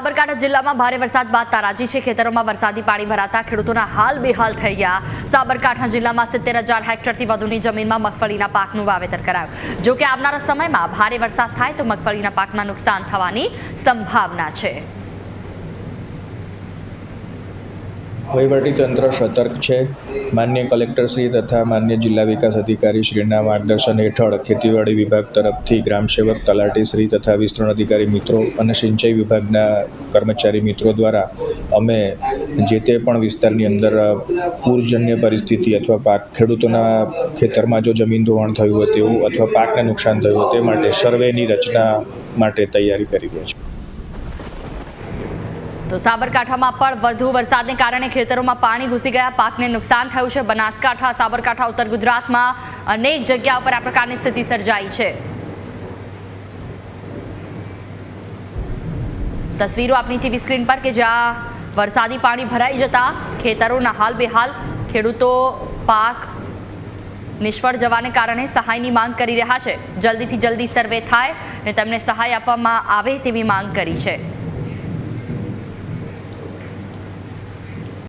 સાબરકાંઠા જિલ્લામાં ભારે વરસાદ બાદ તારાજી છે। ખેતરોમાં વરસાદી પાણી ભરાતા ખેડૂતોના હાલ બેહાલ થઈ ગયા। સાબરકાંઠા જિલ્લામાં 70,000 હેક્ટરથી વધુની જમીનમાં મગફળીના પાકનું વાવેતર કરાયું। જો કે આવનારા સમયમાં ભારે વરસાદ થાય તો મગફળીના પાકમાં નુકસાન થવાની સંભાવના છે। વહીવટીતંત્ર સતર્ક છે। માન્ય કલેક્ટરશ્રી તથા માન્ય જિલ્લા વિકાસ અધિકારીશ્રીના માર્ગદર્શન હેઠળ ખેતીવાડી વિભાગ તરફથી ગ્રામસેવક તલાટીશ્રી તથા વિસ્તરણ અધિકારી મિત્રો અને સિંચાઈ વિભાગના કર્મચારી મિત્રો દ્વારા અમે જે તે પણ વિસ્તારની અંદર પૂરજન્ય પરિસ્થિતિ અથવા પાક ખેડૂતોના ખેતરમાં જો જમીન ધોવાણ થયું હોય તેવું અથવા પાકને નુકસાન થયું હોય તે માટે સર્વેની રચના માટે તૈયારી કરી રહ્યા છે। તો સાબરકાંઠામાં પણ વધુ વરસાદને કારણે ખેતરોમાં પાણી ઘૂસી ગયા, પાકને નુકસાન થયું છે। બનાસકાંઠા, સાબરકાંઠા, ઉત્તર ગુજરાતમાં અનેક જગ્યાઓ પર આ પ્રકારની સ્થિતિ સર્જાઈ છે। તસવીરો આપની ટીવી સ્ક્રીન પર કે જ્યાં વરસાદી પાણી ભરાઈ જતા ખેતરોના હાલ બેહાલ, ખેડૂતો પાક નિષ્ફળ જવાને કારણે સહાયની માંગ કરી રહ્યા છે। જલ્દીથી જલ્દી સર્વે થાય અને તેમને સહાય આપવામાં આવે તેવી માંગ કરી છે।